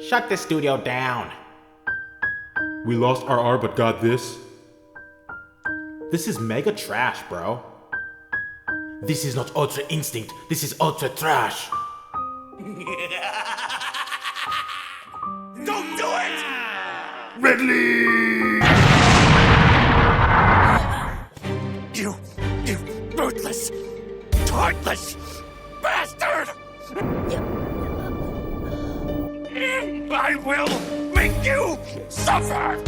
Shut the studio down. We lost our R but got this. This is mega trash, bro. This is not Ultra Instinct, this is Ultra Trash. Don't do it! Ridley! You ruthless, heartless bastard! I will make you suffer!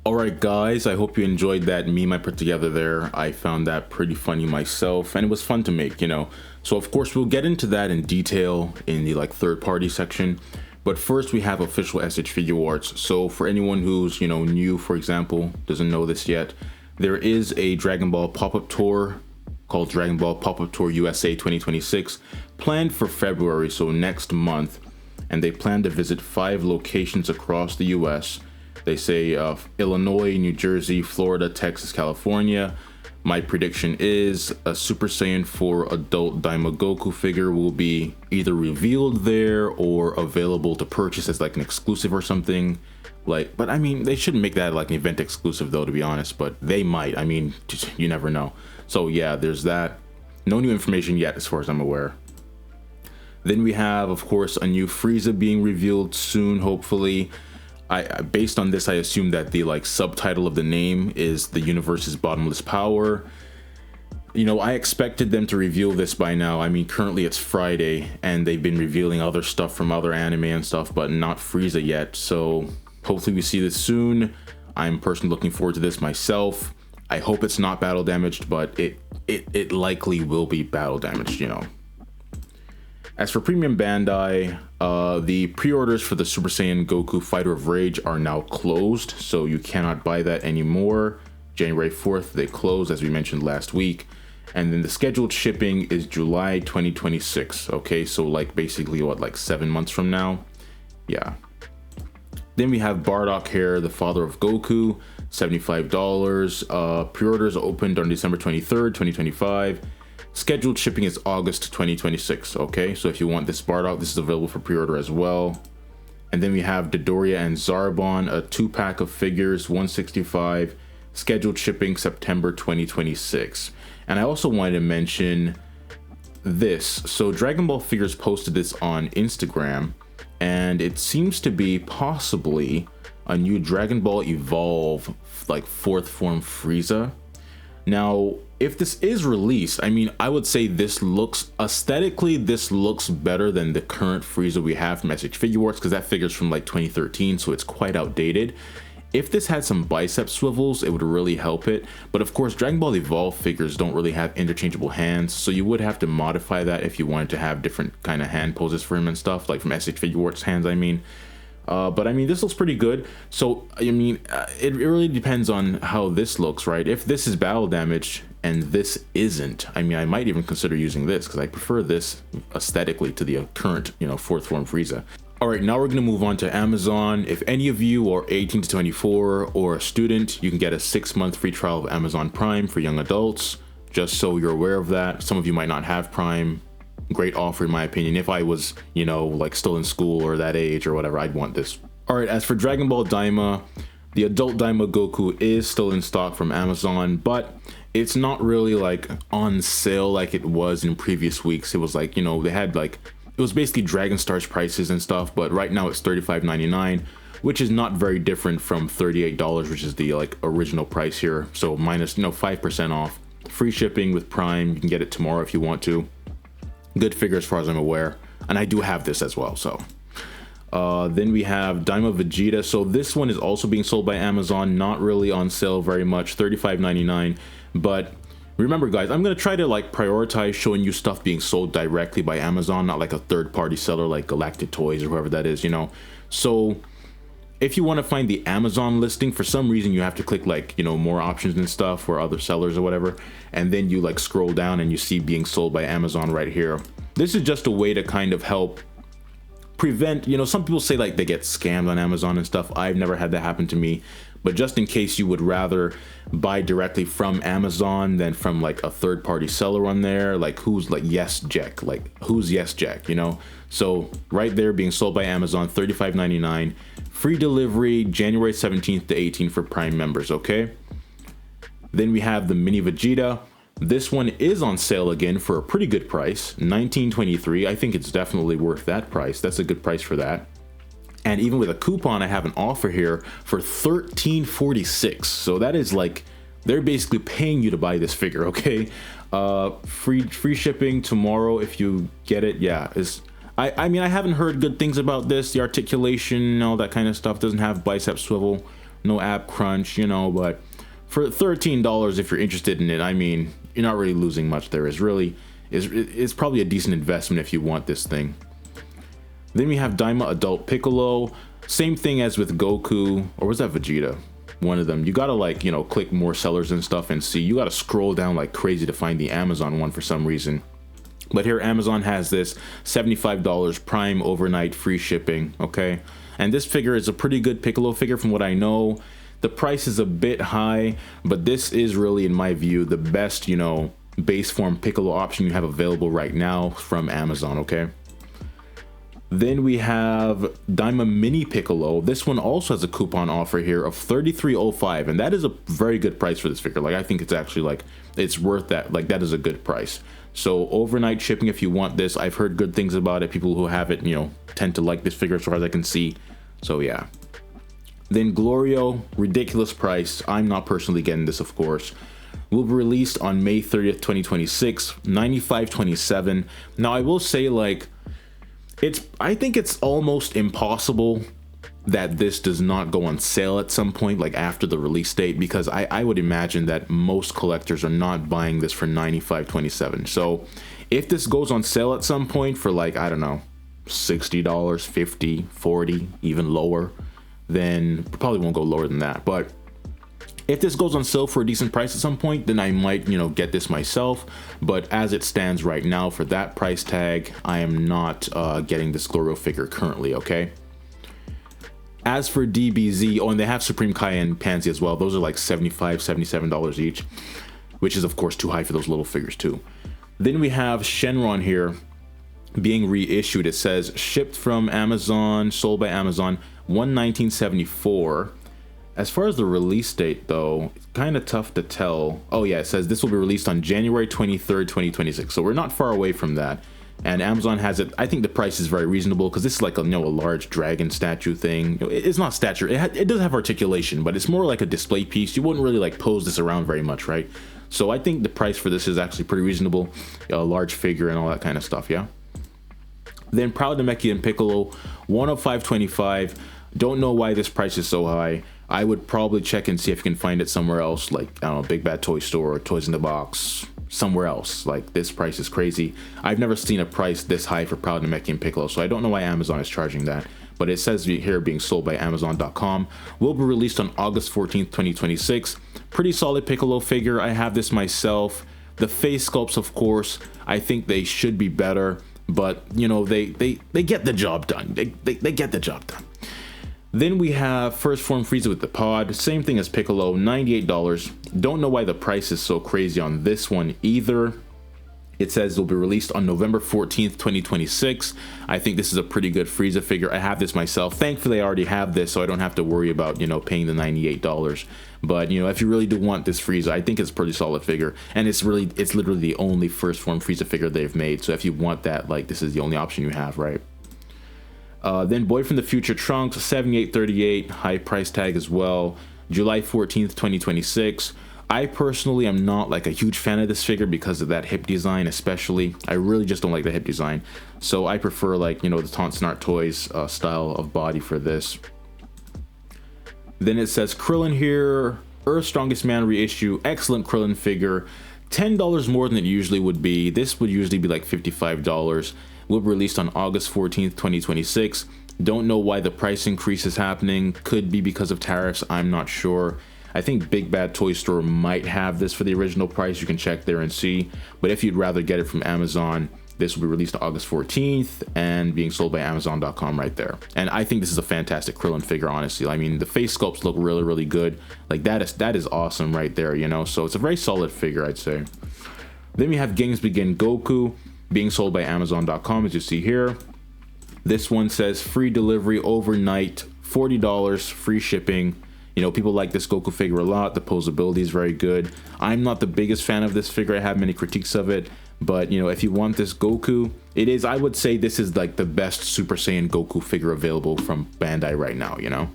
Alright guys, I hope you enjoyed that meme I put together there. I found that pretty funny myself and it was fun to make, you know. So of course we'll get into that in detail in the third party section. But first we have official SH Figuarts. So for anyone who's, new, for example, doesn't know this yet, there is a Dragon Ball pop-up tour called Dragon Ball Pop-Up Tour USA 2026 planned for February, so next month. And they plan to visit 5 locations across the US. They say Illinois, New Jersey, Florida, Texas, California. My prediction is a Super Saiyan 4 adult DAIMA Goku figure will be either revealed there or available to purchase as an exclusive or something. But I mean, they shouldn't make that an event exclusive though, to be honest, but they might. I mean, you never know. So yeah, there's that. No new information yet as far as I'm aware. Then we have, of course, a new Frieza being revealed soon, hopefully. Based on this, I assume that the subtitle of the name is the universe's bottomless power. I expected them to reveal this by now. I mean, currently it's Friday and they've been revealing other stuff from other anime and stuff, but not Frieza yet. So hopefully we see this soon. I'm personally looking forward to this myself. I hope it's not battle damaged, but it likely will be battle damaged, As for Premium Bandai, the pre-orders for the Super Saiyan Goku Fighter of Rage are now closed, so you cannot buy that anymore. January 4th, they closed, as we mentioned last week. And then the scheduled shipping is July 2026, okay? So basically, 7 months from now? Yeah. Then we have Bardock here, the father of Goku, $75. Pre-orders opened on December 23rd, 2025. Scheduled shipping is August 2026, okay? So if you want this Bardock, this is available for pre-order as well. And then we have Dodoria and Zarbon, a 2-pack of figures, 165. Scheduled shipping September 2026. And I also wanted to mention this. So Dragon Ball Figures posted this on Instagram, and it seems to be possibly a new Dragon Ball Evolve, 4th form Frieza. Now, if this is released, I mean, I would say this looks, aesthetically, this looks better than the current Frieza we have from SH Figuarts, because that figure's from 2013, so it's quite outdated. If this had some bicep swivels, it would really help it. But of course, Dragon Ball Evolve figures don't really have interchangeable hands, so you would have to modify that if you wanted to have different kind of hand poses for him and stuff, like from SH Figuarts hands, I mean. But I mean, this looks pretty good. So, I mean, it really depends on how this looks, right? If this is battle damaged and this isn't, I mean, I might even consider using this because I prefer this aesthetically to the current, 4th form Frieza. All right, now we're going to move on to Amazon. If any of you are 18 to 24 or a student, you can get a 6-month free trial of Amazon Prime for young adults. Just so you're aware of that. Some of you might not have Prime. Great offer in my opinion. If I was, still in school or that age or whatever, I'd want this. All right, as for Dragon Ball DAIMA, the adult DAIMA Goku is still in stock from Amazon, but it's not really on sale like it was in previous weeks. It was they had it was basically Dragon Star's prices and stuff, but right now it's $35.99, which is not very different from $38, which is the original price here. So minus 5% off. Free shipping with Prime. You can get it tomorrow if you want to. Good figure as far as I'm aware, and I do have this as well. So then we have Daima Vegeta. So this one is also being sold by Amazon, not really on sale very much, $35.99. But remember guys, I'm gonna try to prioritize showing you stuff being sold directly by Amazon, not a third-party seller like Galactic Toys or whoever that is, So if you want to find the Amazon listing, for some reason you have to click more options and stuff or other sellers or whatever, and then you scroll down and you see being sold by Amazon right here. This is just a way to kind of help prevent, you know, some people say like they get scammed on Amazon and stuff. I've never had that happen to me, but just in case you would rather buy directly from Amazon than from like a third-party seller on there, like who's like YesJack, like who's YesJack, you know? So right there, being sold by Amazon, $35.99, free delivery January 17th to 18th for Prime members. Okay, then we have the mini Vegeta. This one is on sale again for a pretty good price, $19.23. I think it's definitely worth that price. That's a good price for that. And even with a coupon, I have an offer here for $13.46. So that is like, they're basically paying you to buy this figure, okay? Free shipping tomorrow if you get it. Yeah, I mean, I haven't heard good things about this. The articulation, all that kind of stuff. Doesn't have bicep swivel, no ab crunch, you know, but for $13, if you're interested in it, I mean, you're not really losing much there. It's probably a decent investment if you want this thing. Then we have DAIMA Adult Piccolo. Same thing as with Goku, or was that Vegeta? One of them. You gotta like, you know, click more sellers and stuff and see. You gotta scroll down like crazy to find the Amazon one for some reason. But here Amazon has this $75 Prime overnight free shipping, okay? And this figure is a pretty good Piccolo figure from what I know. The price is a bit high, but this is really, in my view, the best, you know, base form Piccolo option you have available right now from Amazon, okay? Then we have DAIMA Mini Piccolo. This one also has a coupon offer here of $33.05, and that is a very good price for this figure. Like, I think it's actually like, it's worth that. Like, that is a good price. So overnight shipping if you want this. I've heard good things about it. People who have it, you know, tend to like this figure as far as I can see. So yeah. Then Glorio, ridiculous price. I'm not personally getting this, of course. Will be released on May 30th, 2026, $95.27. Now I will say, like, I think it's almost impossible that this does not go on sale at some point, like after the release date, because I would imagine that most collectors are not buying this for $95.27. So if this goes on sale at some point for like, I don't know, $60, $50, $40, even lower, then probably won't go lower than that. But if this goes on sale for a decent price at some point, then I might, you know, get this myself. But as it stands right now, for that price tag, I am not getting this Glorio figure currently, okay? As for DBZ, oh, and they have Supreme Kai and Pansy as well. Those are like $75, $77 each, which is of course too high for those little figures too. Then we have Shenron here being reissued. It says shipped from Amazon, sold by Amazon, $119.74. As far as the release date though, it's kind of tough to tell. Oh yeah, it says this will be released on January 23rd, 2026. So we're not far away from that. And Amazon has it. I think the price is very reasonable because this is like a, you know, a large dragon statue thing. It's not stature. It does have articulation, but it's more like a display piece. You wouldn't really like pose this around very much, right? So I think the price for this is actually pretty reasonable. A large figure and all that kind of stuff, yeah. Then Proud Namekian and Piccolo, $105.25. Don't know why this price is so high. I would probably check and see if you can find it somewhere else, like, I don't know, Big Bad Toy Store, Toys in the Box, somewhere else. Like, this price is crazy. I've never seen a price this high for Proud Namekian Piccolo, so I don't know why Amazon is charging that. But it says here being sold by Amazon.com. Will be released on August 14th, 2026. Pretty solid Piccolo figure. I have this myself. The face sculpts, of course, I think they should be better, but you know, they get the job done. They get the job done. Then we have First Form Frieza with the pod, same thing as Piccolo, $98. Don't know why the price is so crazy on this one either. It says it'll be released on November 14th, 2026. I think this is a pretty good Frieza figure. I have this myself. Thankfully, I already have this, so I don't have to worry about, you know, paying the $98. But, you know, if you really do want this Frieza, I think it's a pretty solid figure. And it's literally the only First Form Frieza figure they've made. So if you want that, like, this is the only option you have, right? Then Boy from the Future Trunks, $78.38, high price tag as well. July 14th, 2026. I personally am not like a huge fan of this figure because of that hip design, especially. I really just don't like the hip design. So I prefer, like, you know, the TONSEN Art Toys style of body for this. Then it says Krillin here, Earth's Strongest Man reissue, excellent Krillin figure. $10 more than it usually would be. This would usually be like $55. Will be released on August 14th, 2026. Don't know why the price increase is happening. Could be because of tariffs. I'm not sure. I think Big Bad Toy Store might have this for the original price. You can check there and see. But if you'd rather get it from Amazon, This will be released August 14th and being sold by Amazon.com right there. And I think this is a fantastic Krillin figure, honestly. I mean, the face sculpts look really, really good. Like that is awesome right there, you know? So it's a very solid figure, I'd say. Then we have Games Begin Goku being sold by Amazon.com, as you see here. This one says free delivery overnight, $40, free shipping. You know, people like this Goku figure a lot. The posability is very good. I'm not the biggest fan of this figure. I have many critiques of it. But, you know, if you want this Goku, it is, I would say this is like the best Super Saiyan Goku figure available from Bandai right now, you know.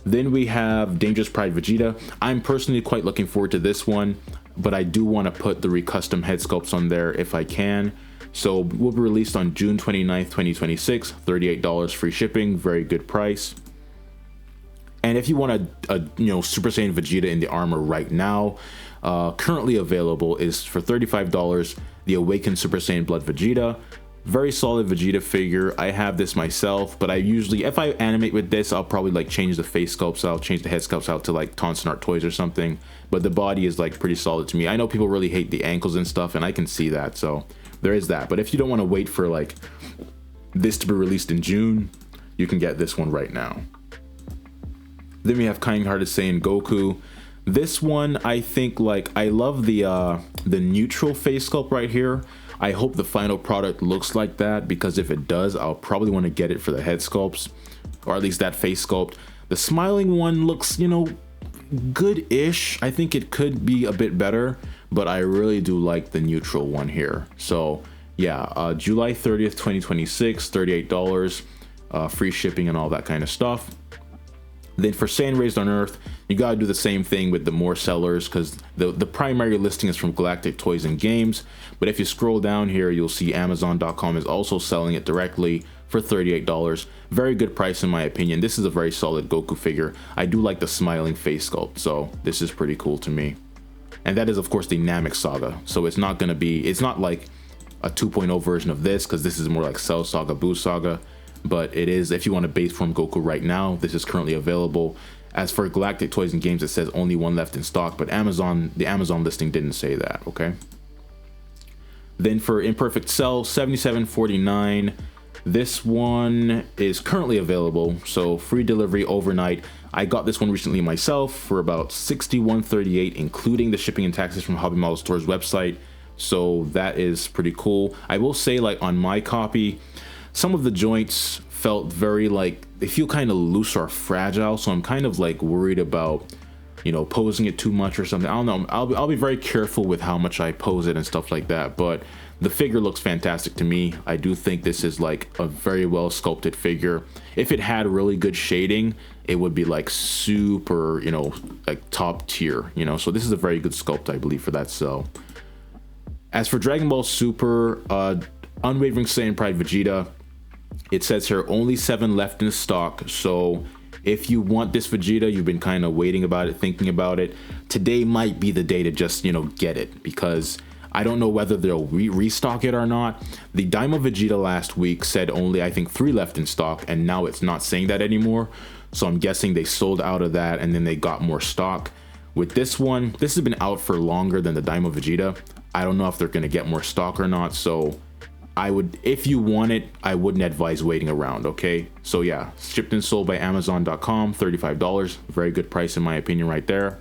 Then we have Dangerous Pride Vegeta. I'm personally quite looking forward to this one, but I do want to put the recustom head sculpts on there if I can. So will be released on June 29th, 2026, $38 free shipping, very good price. And if you want a you know, Super Saiyan Vegeta in the armor right now, currently available is for $35, the Awakened Super Saiyan Blood Vegeta. Very solid Vegeta figure. I have this myself, but I usually, if I animate with this, I'll probably like change the face sculpts out, change the head sculpts out to like TONSEN Art Toys or something. But the body is like pretty solid to me. I know people really hate the ankles and stuff, and I can see that, so there is that. But if you don't want to wait for like this to be released in June, you can get this one right now. Then we have Kind-Hearted Saiyan Goku. This one, I think, like, I love the neutral face sculpt right here. I hope the final product looks like that, because if it does, I'll probably want to get it for the head sculpts, or at least that face sculpt. The smiling one looks, you know, good-ish. I think it could be a bit better, but I really do like the neutral one here. So yeah, July 30th, 2026, $38, free shipping and all that kind of stuff. Then for Saiyan Raised on Earth, you gotta do the same thing with the more sellers, because the primary listing is from Galactic Toys and Games. But if you scroll down here, you'll see Amazon.com is also selling it directly for $38. Very good price in my opinion. This is a very solid Goku figure. I do like the smiling face sculpt, so this is pretty cool to me. And that is of course the Namek Saga, so it's not gonna be, it's not like a 2.0 version of this, because this is more like Cell Saga, Buu Saga. But it is, if you want a base form Goku right now, this is currently available. As for Galactic Toys and Games, it says only one left in stock, but the Amazon listing didn't say that, okay? Then for Imperfect Cell, $77.49. This one is currently available, so free delivery overnight. I got this one recently myself for about $61.38, including the shipping and taxes from Hobby Model Store's website. So that is pretty cool. I will say, like, on my copy, some of the joints felt very, like, they feel kind of loose or fragile, so I'm kind of like worried about, you know, posing it too much or something. I don't know. I'll be very careful with how much I pose it and stuff like that, but the figure looks fantastic to me. I do think this is like a very well sculpted figure. If it had really good shading, it would be like super, you know, like top tier, you know. So this is a very good sculpt, I believe, for that cell. As for Dragon Ball Super, Unwavering Saiyan Pride Vegeta, it says here only 7 left in stock. So if you want this Vegeta, you've been kind of waiting about it, thinking about it, today might be the day to just, you know, get it, because I don't know whether they'll restock it or not. The DAIMA Vegeta last week said only, I think, 3 left in stock, and now it's not saying that anymore. So I'm guessing they sold out of that and then they got more stock. With this one, this has been out for longer than the DAIMA Vegeta. I don't know if they're going to get more stock or not, so I would, if you want it, I wouldn't advise waiting around, okay? So yeah, shipped and sold by Amazon.com, $35. Very good price in my opinion right there.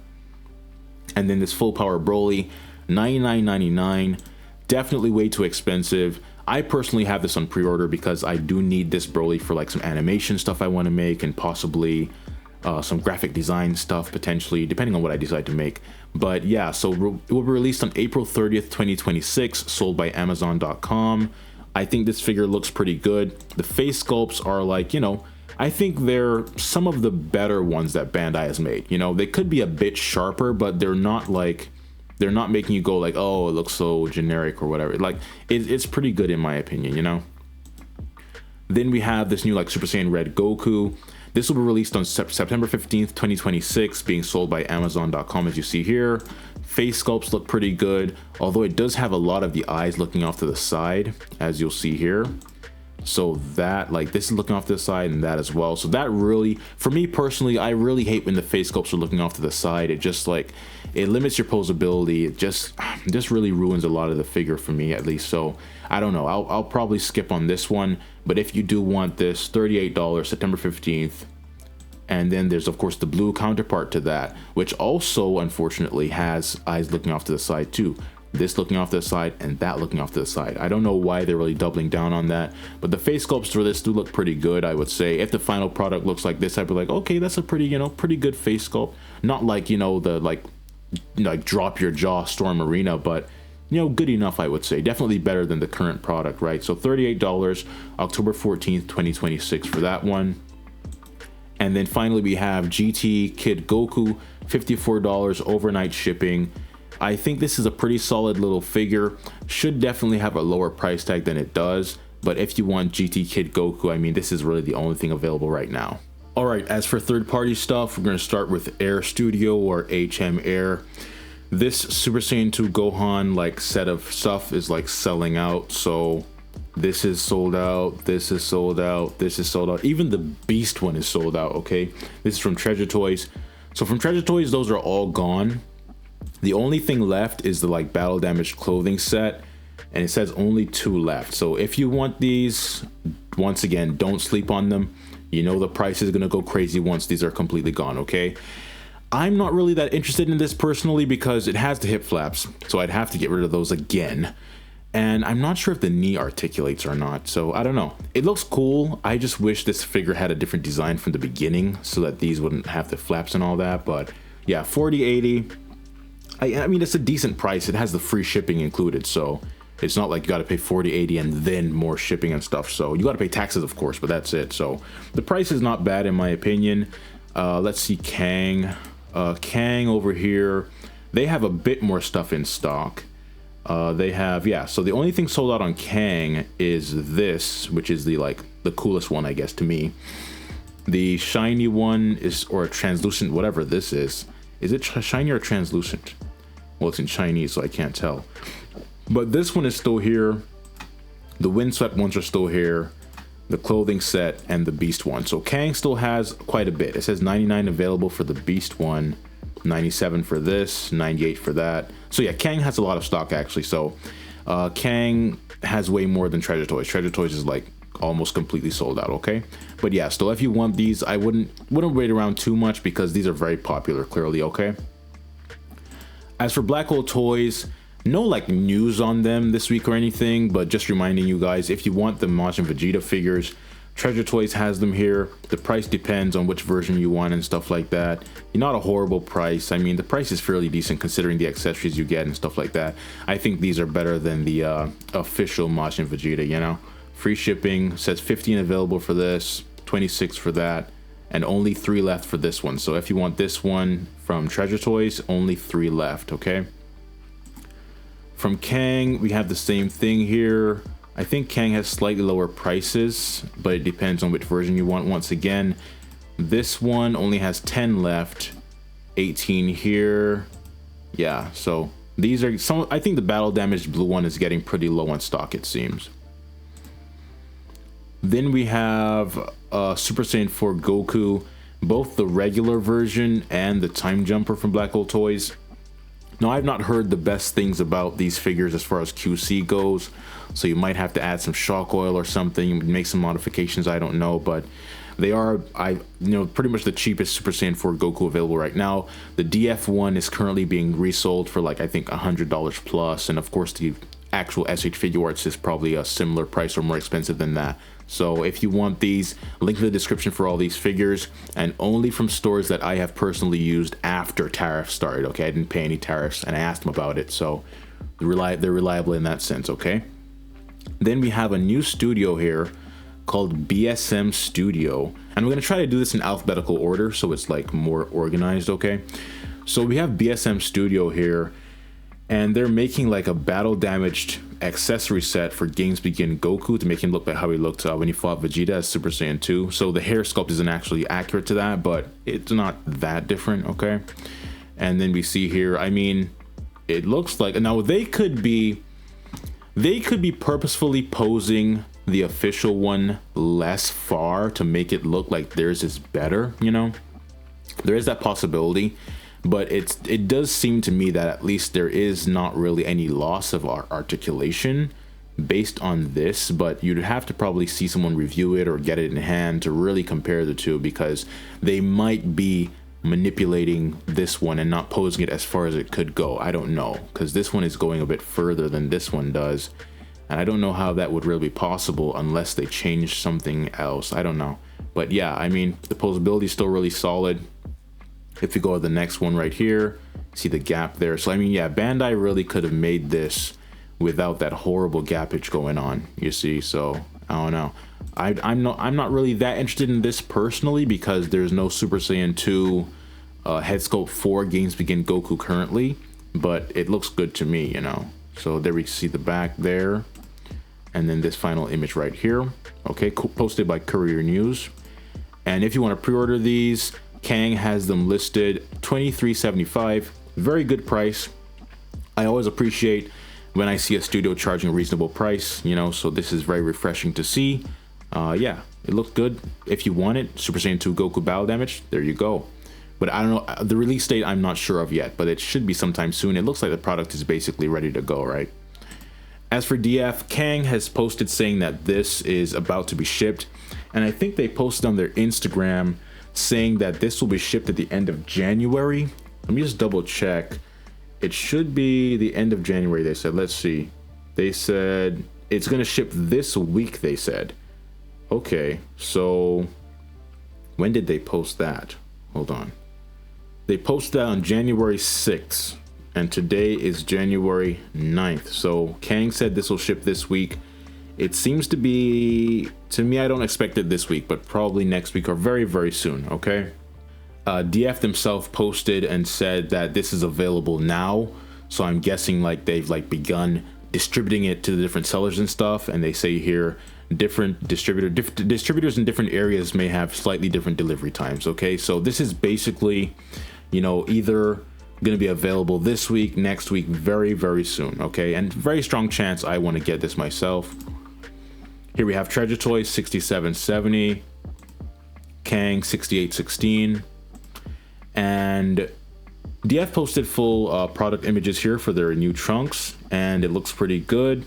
And then this Full Power Broly, $99.99. Definitely way too expensive. I personally have this on pre-order because I do need this Broly for like some animation stuff I want to make, and possibly some graphic design stuff potentially, depending on what I decide to make. But yeah, so it will be released on April 30th, 2026, sold by Amazon.com. I think this figure looks pretty good. The face sculpts are like, you know, I think they're some of the better ones that Bandai has made. You know, they could be a bit sharper, but they're not like, they're not making you go like, oh, it looks so generic or whatever. Like, it's pretty good in my opinion, you know. Then we have this new like Super Saiyan Red Goku. This will be released on September 15th, 2026, being sold by Amazon.com, as you see here. Face sculpts look pretty good, although it does have a lot of the eyes looking off to the side, as you'll see here. So that, like, this is looking off to the side and that as well. So that really, for me personally, I really hate when the face sculpts are looking off to the side. It just like, it limits your posability. It just really ruins a lot of the figure for me, at least. So I don't know, I'll probably skip on this one. But if you do want this, $38, September 15th. And then there's of course the blue counterpart to that, which also unfortunately has eyes looking off to the side too. This looking off to the side and that looking off to the side. I don't know why they're really doubling down on that, but the face sculpts for this do look pretty good, I would say. If the final product looks like this, I'd be like, okay, that's a pretty, pretty good face sculpt. Not like, the like drop your jaw Storm Arena, but good enough, I would say. Definitely better than the current product, right? So $38, October 14th, 2026 for that one. And then finally we have GT Kid Goku, $54 overnight shipping. I think this is a pretty solid little figure. Should definitely have a lower price tag than it does. But if you want GT Kid Goku, I mean, this is really the only thing available right now. All right, as for third-party stuff, we're going to start with Air Studio or HM Air. This Super Saiyan 2 Gohan like set of stuff is like selling out. So this is sold out, this is sold out, this is sold out. Even the Beast one is sold out, okay? This is from Treasure Toys. So from Treasure Toys, those are all gone. The only thing left is the like battle damaged clothing set, and it says only 2 left. So if you want these, once again, don't sleep on them. The price is gonna go crazy once these are completely gone, okay? I'm not really that interested in this personally because it has the hip flaps, so I'd have to get rid of those again. And I'm not sure if the knee articulates or not, so I don't know. It looks cool. I just wish this figure had a different design from the beginning so that these wouldn't have the flaps and all that. But yeah, $40.80. I mean, it's a decent price. It has the free shipping included, so it's not like you got to pay $40.80 and then more shipping and stuff. So you got to pay taxes, of course, but that's it. So the price is not bad in my opinion. Let's see Kang. Kang over here, they have a bit more stuff in stock. They have, yeah, so the only thing sold out on Kang is this, which is the coolest one, I guess, to me. The shiny one is, or a translucent, whatever this is it shiny or translucent? Well, it's in Chinese, so I can't tell. But this one is still here. The windswept ones are still here. The clothing set and the Beast one. So Kang still has quite a bit. It says 99 available for the Beast one, 97 for this, 98 for that. So yeah, Kang has a lot of stock actually. So Kang has way more than Treasure Toys. Treasure Toys is like almost completely sold out, okay? But yeah, still, if you want these, I wouldn't wait around too much because these are very popular, clearly, okay? As for Black Hole Toys, no like news on them this week or anything, but just reminding you guys, if you want the Majin Vegeta figures, Treasure Toys has them here. The price depends on which version you want and stuff like that. Not a horrible price. I mean, the price is fairly decent considering the accessories you get and stuff like that. I think these are better than the official Majin Vegeta, Free shipping, says 15 available for this, 26 for that, and only 3 left for this one. So if you want this one from Treasure Toys, only 3 left, okay? From Kang, we have the same thing here. I think Kang has slightly lower prices, but it depends on which version you want. Once again, this one only has 10 left, 18 here. Yeah, so these are some. I think the battle damaged blue one is getting pretty low on stock, it seems. Then we have Super Saiyan 4 Goku, both the regular version and the Time Jumper from Black Hole Toys. Now, I've not heard the best things about these figures as far as QC goes, so you might have to add some shock oil or something, make some modifications, I don't know, but they are, pretty much the cheapest Super Saiyan 4 Goku available right now. The DF one is currently being resold for like, I think $100 plus, and of course the actual SH Figuarts is probably a similar price or more expensive than that. So if you want these, link in the description for all these figures, and only from stores that I have personally used after tariffs started, okay? I didn't pay any tariffs, and I asked them about it, so they're reliable in that sense, okay? Then we have a new studio here called BSM Studio, and we're gonna try to do this in alphabetical order so it's like more organized, okay? So we have BSM Studio here, and they're making like a battle damaged accessory set for Games Begin Goku to make him look like how he looked when he fought Vegeta as Super Saiyan 2. So the hair sculpt isn't actually accurate to that, but it's not that different, okay? And then we see here, I mean, it looks like, now they could be purposefully posing the official one less far to make it look like theirs is better, you know? There is that possibility, but it does seem to me that at least there is not really any loss of articulation based on this, but you'd have to probably see someone review it or get it in hand to really compare the two, because they might be manipulating this one and not posing it as far as it could go. I don't know, because this one is going a bit further than this one does, and I don't know how that would really be possible unless they change something else. I don't know, but yeah, I mean, the posability is still really solid. If you go to the next one right here, see the gap there. So I mean, yeah, Bandai really could have made this without that horrible gappage going on, you see. So I don't know, I'm not really that interested in this personally, because there's no Super Saiyan 2 head sculpt for Games Begin Goku currently, but it looks good to me, you know. So there we see the back there, and then this final image right here, okay, posted by Courier News. And if you want to pre-order these, Kang has them listed $23.75, very good price. I always appreciate when I see a studio charging a reasonable price, you know, so this is very refreshing to see. Yeah, it looks good. If you want it, Super Saiyan 2 Goku Battle Damage, there you go. But I don't know, the release date I'm not sure of yet, but it should be sometime soon. It looks like the product is basically ready to go, right? As for DF, Kang has posted saying that this is about to be shipped, and I think they posted on their Instagram saying that this will be shipped at the end of January. Let me just double check. It should be the end of January, they said. Let's see. They said it's going to ship this week, they said. Okay, so when did they post that? Hold on. They posted that on January 6th, and today is January 9th. So Kang said this will ship this week. It seems to be, to me, I don't expect it this week, but probably next week or very, very soon, okay? DF themselves posted and said that this is available now, so I'm guessing like they've like begun distributing it to the different sellers and stuff. And they say here different distributors in different areas may have slightly different delivery times, okay? So this is basically, you know, either gonna be available this week, next week, very, very soon, okay? And very strong chance I want to get this myself. Here we have Treasure Toys 6770, Kang 6816, and DF posted full product images here for their new trunks, and it looks pretty good.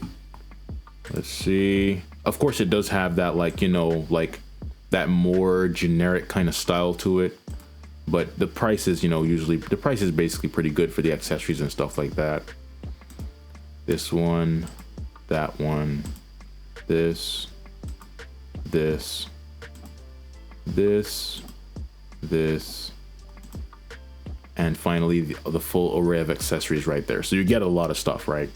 Let's see. Of course, it does have that, like, you know, like that more generic kind of style to it, but the price is, you know, usually the price is basically pretty good for the accessories and stuff like that. This one, that one, this, and finally the full array of accessories right there. So you get a lot of stuff, right?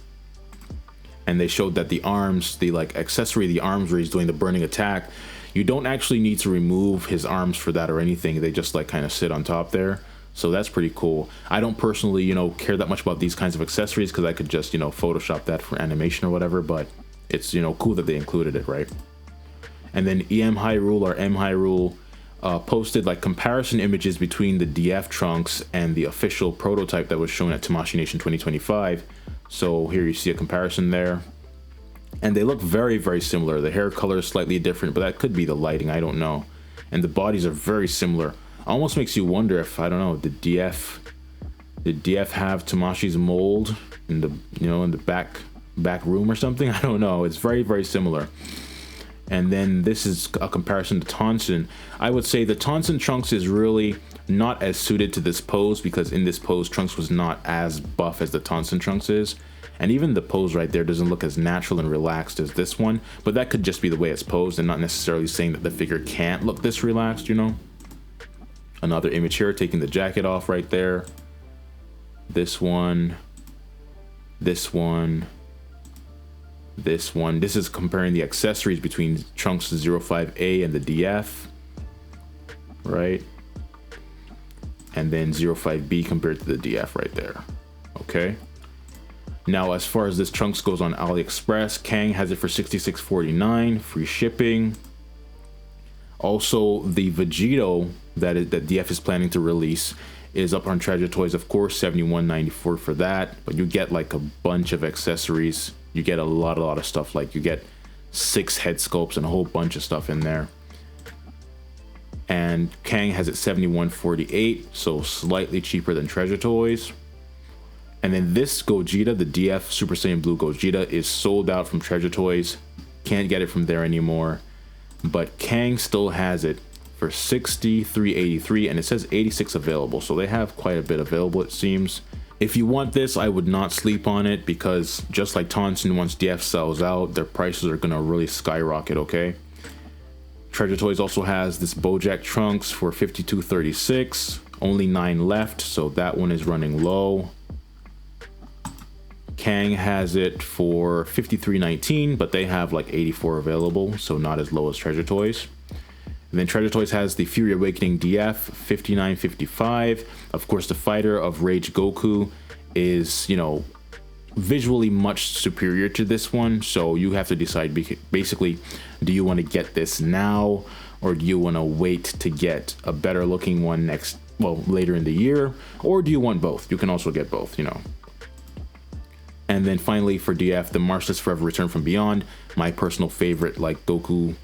And they showed that the arms, the like accessory, the arms where he's doing the burning attack, you don't actually need to remove his arms for that or anything. They just like kind of sit on top there. So that's pretty cool. I don't personally, you know, care that much about these kinds of accessories because I could just, you know, Photoshop that for animation or whatever, but it's, you know, cool that they included it, right? And then EM Hyrule or M Hyrule posted like comparison images between the DF trunks and the official prototype that was shown at Tamashii Nation 2025. So here you see a comparison there, and they look very, very similar. The hair color is slightly different, but that could be the lighting, I don't know. And the bodies are very similar. Almost makes you wonder if, I don't know, did DF have Tamashi's mold in the, you know, in the back room or something? I don't know. It's very, very similar. And then this is a comparison to Tonsen. I would say the Tonsen Trunks is really not as suited to this pose, because in this pose Trunks was not as buff as the Tonsen Trunks is, and even the pose right there doesn't look as natural and relaxed as this one, but that could just be the way it's posed and not necessarily saying that the figure can't look this relaxed, you know. Another image here taking the jacket off right there. This one, this one, this one. This is comparing the accessories between Trunks 05A and the DF, right? And then 05B compared to the DF right there. Okay. Now, as far as this Trunks goes on AliExpress, Kang has it for $66.49, free shipping. Also, the Vegito that DF is planning to release is up on Treasure Toys, of course, $71.94 for that. But you get like a bunch of accessories. You get a lot of stuff. Like you get 6 head sculpts and a whole bunch of stuff in there. And Kang has it 71.48, so slightly cheaper than Treasure Toys. And then this Gogeta, the DF Super Saiyan Blue Gogeta, is sold out from Treasure Toys. Can't get it from there anymore. But Kang still has it for 63.83, and it says 86 available, so they have quite a bit available, it seems. If you want this, I would not sleep on it, because just like TONSEN, once DF sells out, their prices are gonna really skyrocket, okay? Treasure Toys also has this Bojack Trunks for 52.36, only 9 left, so that one is running low. Kang has it for 53.19, but they have like 84 available, so not as low as Treasure Toys. And then Treasure Toys has the Fury Awakening DF 59.55. Of course, the fighter of Rage Goku is, you know, visually much superior to this one, so you have to decide basically, do you want to get this now, or do you want to wait to get a better looking one later in the year, or do you want both? You can also get both, you know. And then finally for DF, the Marvelous Forever Return from Beyond, my personal favorite, like Goku,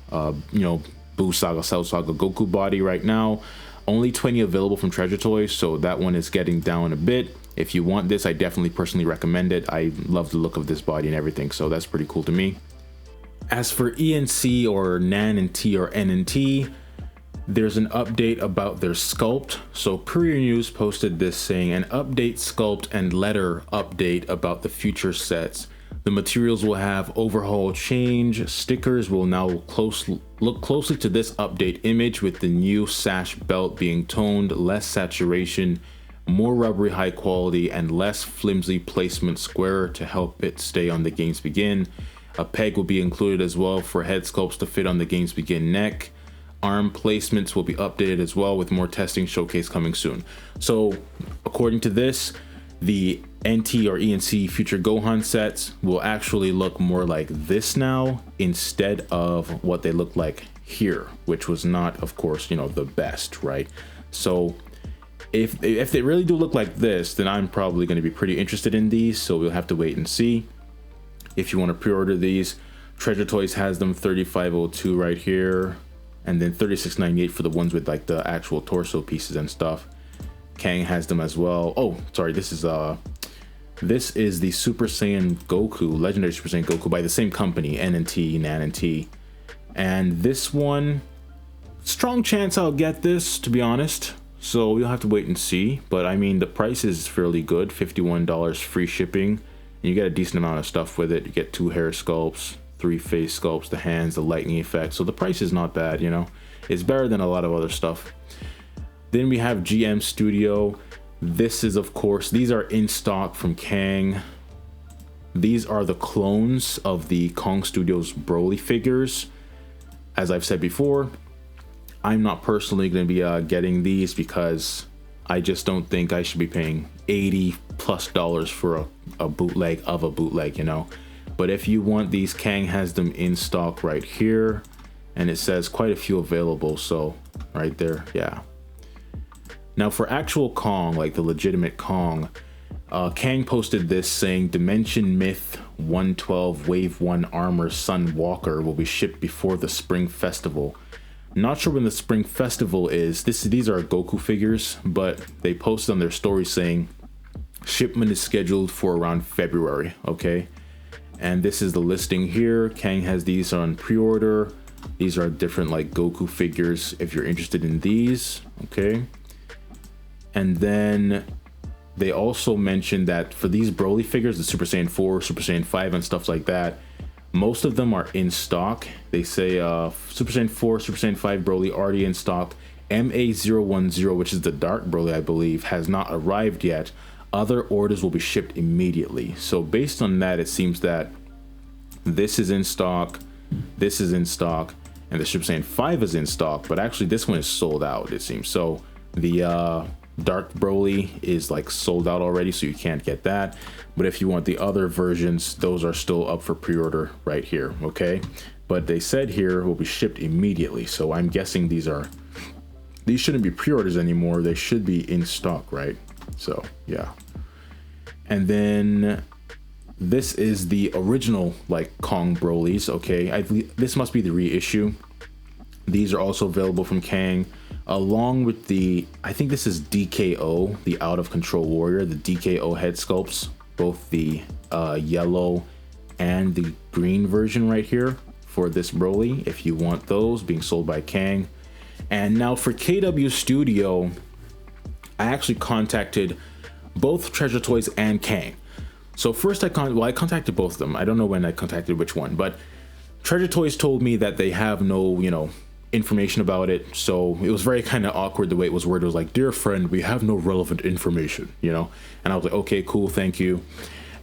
you know, Buu Saga, Cell Saga Goku body right now. Only 20 available from Treasure Toys, so that one is getting down a bit. If you want this, I definitely personally recommend it. I love the look of this body and everything, so that's pretty cool to me. As for ENC or NAN and T or N and T, there's an update about their sculpt. So Courier News posted this saying, an update, sculpt, and letter update about the future sets. The materials will have overhaul change. Stickers will now look closely to this update image, with the new sash belt being toned, less saturation, more rubbery high quality, and less flimsy placement square to help it stay on the Games Begin. A peg will be included as well for head sculpts to fit on the Games Begin neck. Arm placements will be updated as well, with more testing showcase coming soon. So according to this, the NT or ENC Future Gohan sets will actually look more like this now, instead of what they look like here, which was not, of course, you know, the best, right? So if they really do look like this, then I'm probably going to be pretty interested in these, so we'll have to wait and see. If you want to pre-order these, Treasure Toys has them 35.02 right here, and then 36.98 for the ones with like the actual torso pieces and stuff. Kang has them as well. Oh, sorry, this is the Super Saiyan Goku, Legendary Super Saiyan Goku, by the same company, N&T, Nan and T. And this one, strong chance I'll get this, to be honest. So we'll have to wait and see. But I mean, the price is fairly good, $51 free shipping. And you get a decent amount of stuff with it. You get 2 hair sculpts, 3 face sculpts, the hands, the lightning effect. So the price is not bad, you know. It's better than a lot of other stuff. Then we have GM Studio. This is, of course, these are in stock from Kang. These are the clones of the Kong Studios Broly figures. As I've said before, I'm not personally going to be getting these, because I just don't think I should be paying $80+ for a bootleg of a bootleg, you know. But if you want these, Kang has them in stock right here, and it says quite a few available, so right there, yeah. Now for actual Kong, like the legitimate Kong, Kang posted this saying Dimension Myth 112 Wave 1 Armor Sun Walker will be shipped before the Spring Festival. Not sure when the Spring Festival is. These are Goku figures, but they posted on their story saying shipment is scheduled for around February, okay? And this is the listing here. Kang has these on pre-order. These are different like Goku figures if you're interested in these, okay? And then they also mentioned that for these Broly figures, the Super Saiyan 4, Super Saiyan 5, and stuff like that, most of them are in stock. They say Super Saiyan 4, Super Saiyan 5 Broly already in stock. MA010, which is the Dark Broly, I believe, has not arrived yet. Other orders will be shipped immediately. So based on that, it seems that this is in stock, this is in stock, and the Super Saiyan 5 is in stock, but actually this one is sold out, it seems. So the Dark Broly is like sold out already, so you can't get that. But if you want the other versions, those are still up for pre-order right here, okay? But they said here will be shipped immediately, so I'm guessing these shouldn't be pre-orders anymore. They should be in stock, right? So yeah. And then This is the original like Kong Brolys, okay? This must be the reissue. These are also available from Kang, along with the, I think this is DKO, the Out of Control Warrior, the DKO head sculpts, both the yellow and the green version right here for this Broly, if you want those, being sold by Kang. And now for KW Studio, I actually contacted both Treasure Toys and Kang. So first I contacted both of them. I don't know when I contacted which one, but Treasure Toys told me that they have no, information about it. So it was very kind of awkward the way it was worded. It was like, dear friend, we have no relevant information, And I was like, okay, cool, thank you.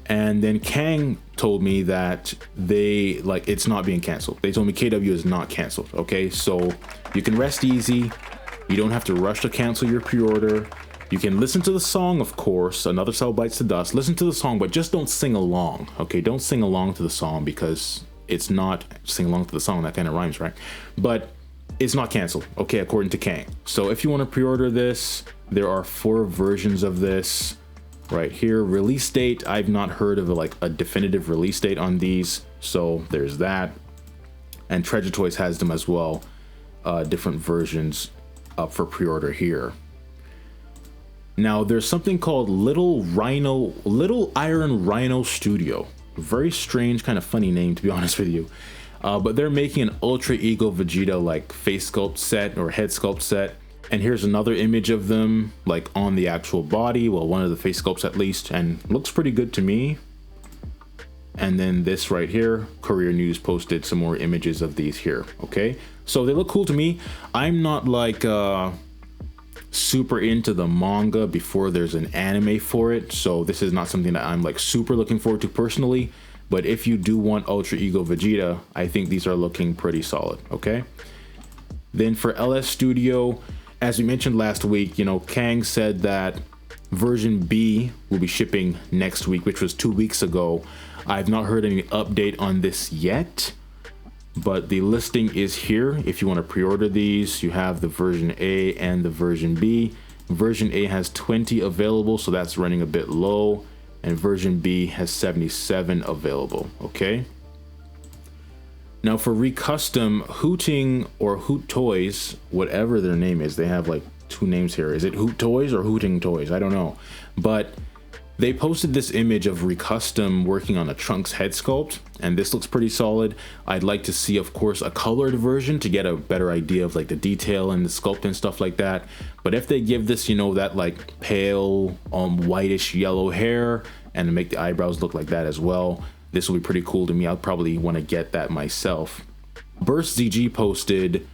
And then Kang told me that it's not being canceled. They told me KW is not canceled, okay? So you can rest easy. You don't have to rush to cancel your pre-order. You can listen to the song, of course. Another Cell Bites the Dust. Listen to the song, but just don't sing along, okay? Don't sing along to the song because it's not sing along to the song. That kind of rhymes, right? But it's not canceled, okay, according to Kang. So if you want to pre-order this, there are 4 versions of this right here. Release date, I've not heard of a definitive release date on these. So there's that. And Treasure Toys has them as well. Different versions up for pre-order here. Now there's something called Little Iron Rhino Studio. Very strange, kind of funny name, to be honest with you. But they're making an Ultra Ego Vegeta face sculpt set or head sculpt set. And here's another image of them on the actual body. Well, one of the face sculpts at least, and looks pretty good to me. And then this right here, Courier News posted some more images of these here. Okay, so they look cool to me. I'm not super into the manga before there's an anime for it, so this is not something that I'm super looking forward to personally. But if you do want Ultra Ego Vegeta, I think these are looking pretty solid. Okay, then for LS Studio, as we mentioned last week, Kang said that version B will be shipping next week, which was 2 weeks ago. I've not heard any update on this yet, but the listing is here. If you want to pre-order these, you have the version A and the version B. Version A has 20 available, so that's running a bit low, and version B has 77 available. Okay, now for Recustom, Hooting or Hoot Toys, whatever their name is, they have 2 names here. Is it Hoot Toys or Hooting Toys? I don't know, but they posted this image of Recustom working on a Trunks head sculpt, and this looks pretty solid. I'd like to see, of course, a colored version to get a better idea of the detail and the sculpt and stuff like that. But if they give this, that pale, whitish yellow hair and make the eyebrows look like that as well, this will be pretty cool to me. I'll probably want to get that myself. Burst ZG posted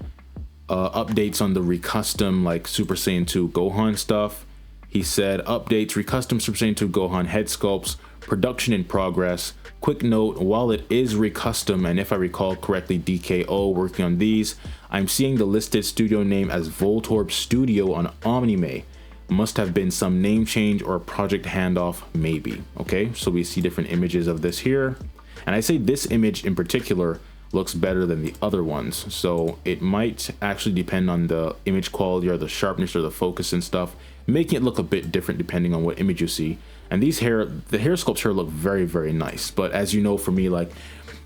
updates on the Recustom Super Saiyan 2 Gohan stuff. He said, updates, Recustom Super Saiyan 2 Gohan head sculpts, production in progress. Quick note, while it is Recustom, and if I recall correctly, DKO working on these, I'm seeing the listed studio name as Voltorb Studio on Omnime. Must have been some name change or project handoff, maybe. Okay, so we see different images of this here. And I say this image in particular looks better than the other ones. So it might actually depend on the image quality or the sharpness or the focus and stuff, making it look a bit different depending on what image you see. And the hair sculpts here look very, very nice. But as you know, for me,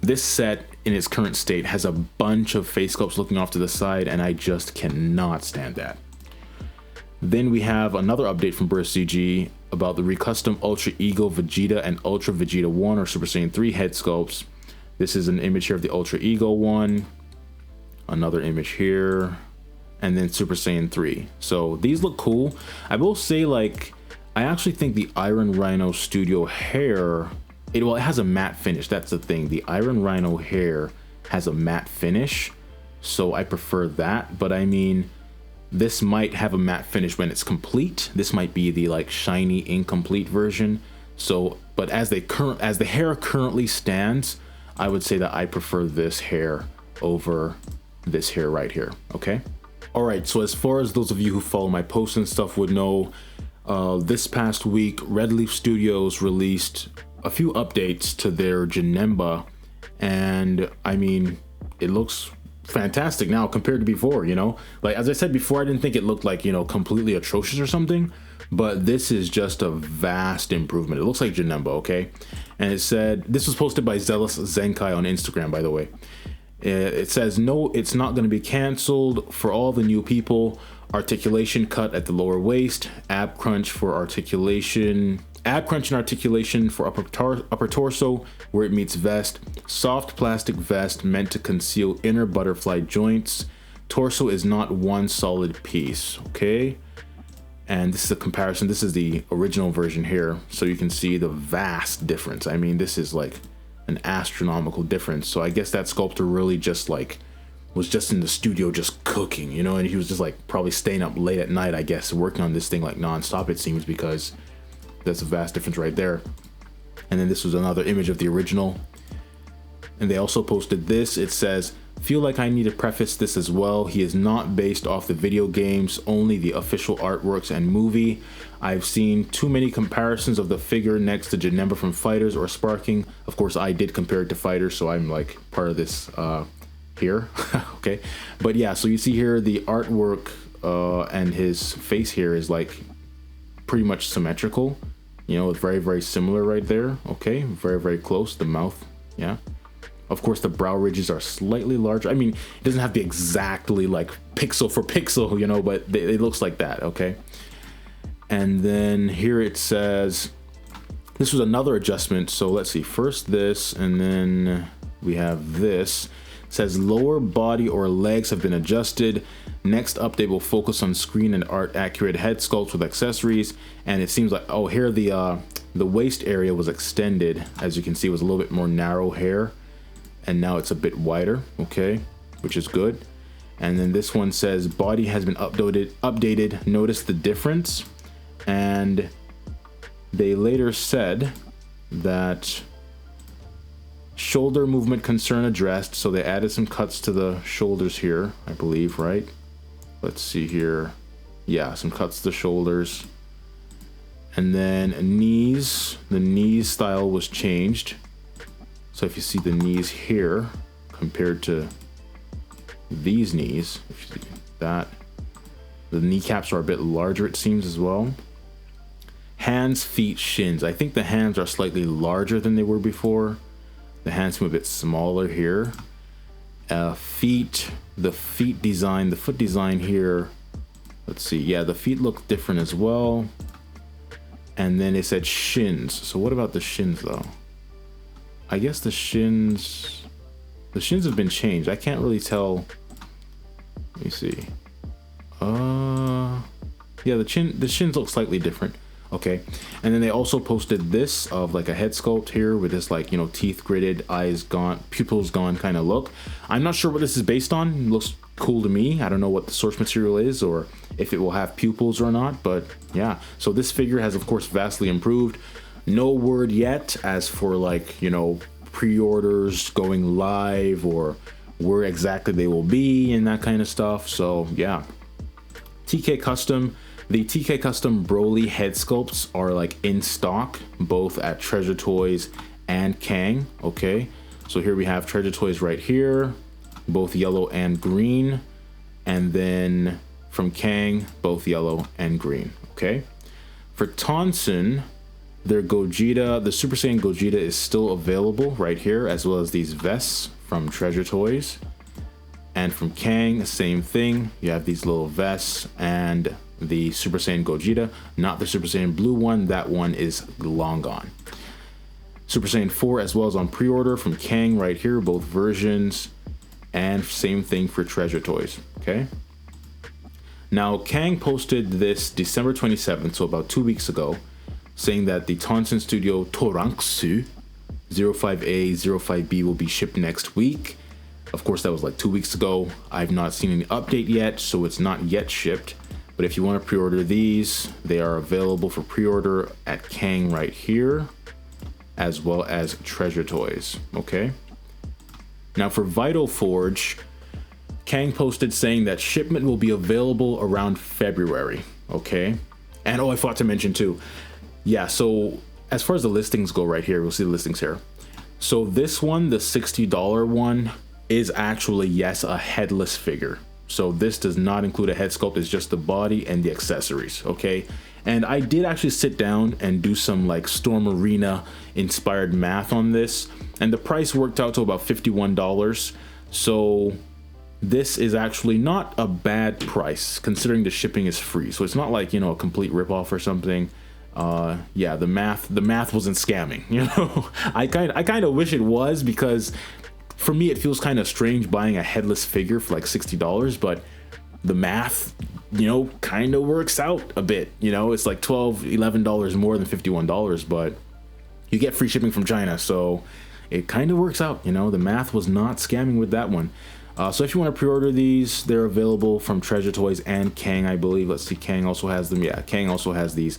this set in its current state has a bunch of face sculpts looking off to the side, and I just cannot stand that. Then we have another update from Burst CG about the Recustom Ultra Ego Vegeta and Ultra Vegeta 1 or Super Saiyan 3 head sculpts. This is an image here of the Ultra Ego one, another image here, and then Super Saiyan 3. So these look cool. I will say, I actually think the Iron Rhino Studio hair, it has a matte finish. That's the thing. The Iron Rhino hair has a matte finish, so I prefer that. But I mean, this might have a matte finish when it's complete. This might be the shiny incomplete version. So, but as the hair currently stands, I would say that I prefer this hair over this hair right here. Okay. All right. So as far as those of you who follow my posts and stuff would know, this past week, Red Leaf Studios released a few updates to their Janemba, and I mean, it looks fantastic now compared to before. As I said before, I didn't think it looked completely atrocious or something, but this is just a vast improvement. It looks like Janemba. Okay, And it said, this was posted by Zealous Zenkai on Instagram, by the way. It says, no, it's not going to be canceled for all the new people. Articulation cut at the lower waist, ab crunch for articulation, ab crunch and articulation for upper torso where it meets vest, soft plastic vest meant to conceal inner butterfly joints. Torso is not one solid piece, okay? And this is a comparison. This is the original version here, so you can see the vast difference. I mean, this is like an astronomical difference. So I guess that sculptor really just like was just in the studio just cooking, you know, and he was just like probably staying up late at night, I guess, working on this thing like non-stop, it seems, because that's a vast difference right there. And then this was another image of the original. And they also posted this. It says, feel like I need to preface this as well. He is not based off the video games, only the official artworks and movie. I've seen too many comparisons of the figure next to Janemba from Fighters or Sparking. Of course, I did compare it to Fighters, so I'm like part of this here. Okay, but yeah, so you see here the artwork and his face here is like pretty much symmetrical, you know, very, very similar right there. Okay, very, very close. The mouth, yeah. Of course, the brow ridges are slightly larger. I mean, it doesn't have to be exactly like pixel for pixel, you know, but it looks like that, okay? And then here it says, this was another adjustment. So let's see, first this, and then we have this. It says lower body or legs have been adjusted. Next update will focus on screen and art accurate head sculpts with accessories. And it seems like, oh, here the waist area was extended. As you can see, it was a little bit more narrow hair. And now it's a bit wider, okay, which is good. And then this one says body has been updated. Notice the difference. And they later said that shoulder movement concern addressed, so they added some cuts to the shoulders here, I believe, right? Let's see here. Yeah, some cuts to the shoulders. And then knees, the knee style was changed. So if you see the knees here compared to these knees, if you see that, the kneecaps are a bit larger, it seems, as well. Hands, feet, shins. I think the hands are slightly larger than they were before. The hands seem a bit smaller here. Feet, the feet design, the foot design here. Let's see. Yeah, the feet look different as well. And then it said shins. So what about the shins though? I guess the shins have been changed. I can't really tell. Let me see. Yeah, the shins look slightly different. Okay, and then they also posted this of like a head sculpt here with this, like, you know, teeth gritted, eyes gone, pupils gone kind of look. I'm not sure what this is based on. It looks cool to me. I don't know what the source material is or if it will have pupils or not, but yeah. So this figure has of course vastly improved. No word yet as for, like, you know, pre-orders going live or where exactly they will be and that kind of stuff. So yeah, TK Custom. The TK Custom Broly head sculpts are like in stock both at Treasure Toys and Kang. Okay, so here we have Treasure Toys right here, both yellow and green, and then from Kang, both yellow and green. Okay, for TONSEN, their Gogeta, the Super Saiyan Gogeta, is still available right here, as well as these vests from Treasure Toys. And from Kang, same thing. You have these little vests and the Super Saiyan Gogeta, not the Super Saiyan Blue one. That one is long gone. Super Saiyan 4 as well as on pre-order from Kang right here, both versions, and same thing for Treasure Toys. Okay. Now Kang posted this December 27th, so about 2 weeks ago, saying that the TONSEN Studio Toranksu 05A, 05B will be shipped next week. Of course, that was like 2 weeks ago. I've not seen any update yet, so it's not yet shipped. But if you want to pre-order these, they are available for pre-order at Kang right here, as well as Treasure Toys. Okay. Now for VITOFORGE, Kang posted saying that shipment will be available around February. Okay. And oh, I forgot to mention too. Yeah, so as far as the listings go right here, we'll see the listings here. So this one, the $60 one, is actually, yes, a headless figure. So this does not include a head sculpt, it's just the body and the accessories, okay? And I did actually sit down and do some like Storm Arena inspired math on this, and the price worked out to about $51. So this is actually not a bad price considering the shipping is free. So it's not like, you know, a complete ripoff or something. Yeah, the math wasn't scamming, you know. I kind of wish it was, because for me it feels kind of strange buying a headless figure for like $60, but the math, you know, kind of works out a bit. You know, it's like $11 more than $51, but you get free shipping from China, so it kind of works out. You know, the math was not scamming with that one. So if you want to pre-order these, they're available from Treasure Toys and Kang, I believe. Let's see, Kang also has them. Yeah, Kang also has these.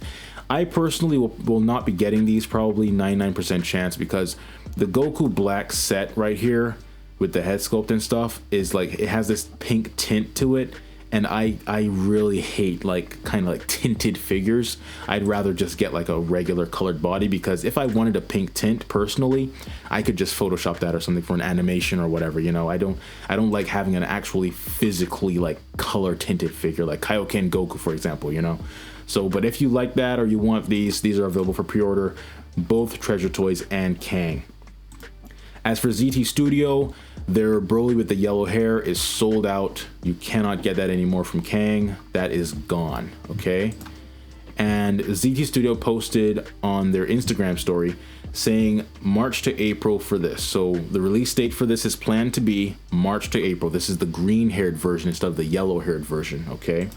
I personally will not be getting these, probably 99% chance, because the Goku Black set right here with the head sculpt and stuff is like, it has this pink tint to it, and I really hate like kind of like tinted figures. I'd rather just get like a regular colored body, because if I wanted a pink tint personally, I could just Photoshop that or something for an animation or whatever, you know. I don't like having an actually physically like color tinted figure like Kaioken Goku, for example, you know. So, but if you like that or you want these are available for pre-order, both Treasure Toys and Kang. As for ZT Studio, their Broly with the yellow hair is sold out. You cannot get that anymore from Kang. That is gone, okay? And ZT Studio posted on their Instagram story saying March to April for this. So the release date for this is planned to be March to April. This is the green-haired version instead of the yellow-haired version, okay?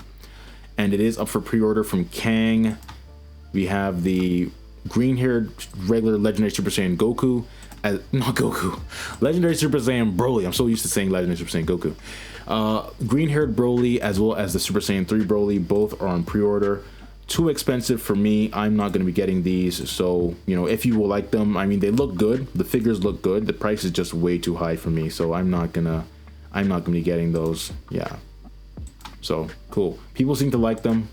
And it is up for pre-order from Kang. We have the green-haired regular Legendary Super Saiyan Goku. Legendary Super Saiyan Broly. I'm so used to saying Legendary Super Saiyan Goku. Green-haired Broly as well as the Super Saiyan 3 Broly, both are on pre-order. Too expensive for me. I'm not going to be getting these. So, you know, if you will like them, I mean, they look good. The figures look good. The price is just way too high for me. So I'm not gonna be getting those. Yeah. So cool. People seem to like them.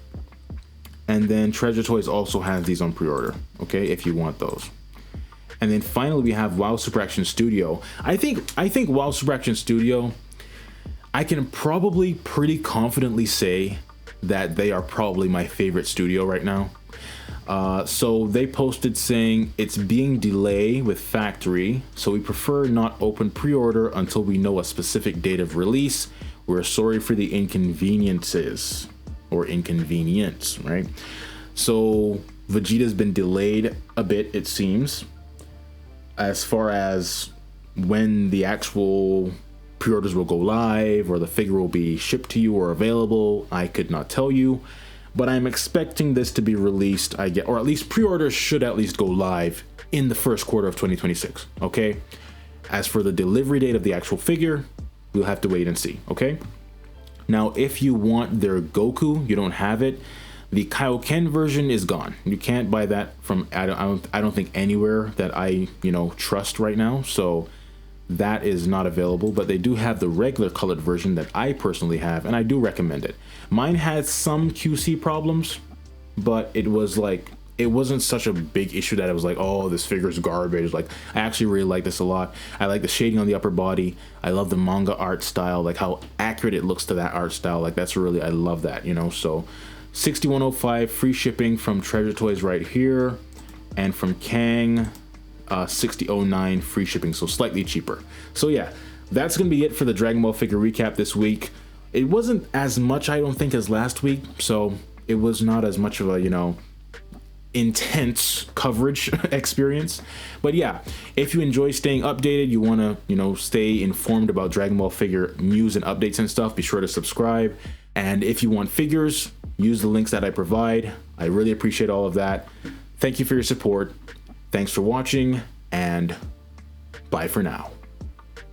And then Treasure Toys also has these on pre-order, okay, if you want those. And then finally we have WoW Super Action Studio. I think WoW Super Action Studio, I can probably pretty confidently say that they are probably my favorite studio right now. So they posted saying it's being delayed with factory, so we prefer not open pre-order until we know a specific date of release. We're sorry for the inconveniences, or inconvenience, right? So Vegeta's been delayed a bit, it seems. As far as when the actual pre-orders will go live or the figure will be shipped to you or available, I could not tell you, but I'm expecting this to be released, or at least pre-orders should at least go live in the first quarter of 2026, okay? As for the delivery date of the actual figure, we'll have to wait and see, okay? Now, if you want their Goku, you don't have it. The Kaioken version is gone. You can't buy that from, I don't think anywhere that I, you know, trust right now. So that is not available, but they do have the regular colored version that I personally have, and I do recommend it. Mine had some QC problems, but it was like, it wasn't such a big issue that I was like, oh, this figure's garbage. Like, I actually really like this a lot. I like the shading on the upper body. I love the manga art style, like how accurate it looks to that art style. Like, that's really, I love that, you know. So $61.05 free shipping from Treasure Toys right here, and from Kang $60.09 free shipping, so slightly cheaper. So yeah, that's gonna be it for the Dragon Ball figure recap this week. It wasn't as much, I don't think, as last week, so it was not as much of a, you know, intense coverage experience. But yeah, if you enjoy staying updated, you want to, you know, stay informed about Dragon Ball figure news and updates and stuff, be sure to subscribe. And if you want figures, use the links that I provide. I really appreciate all of that. Thank you for your support. Thanks for watching, and bye for now.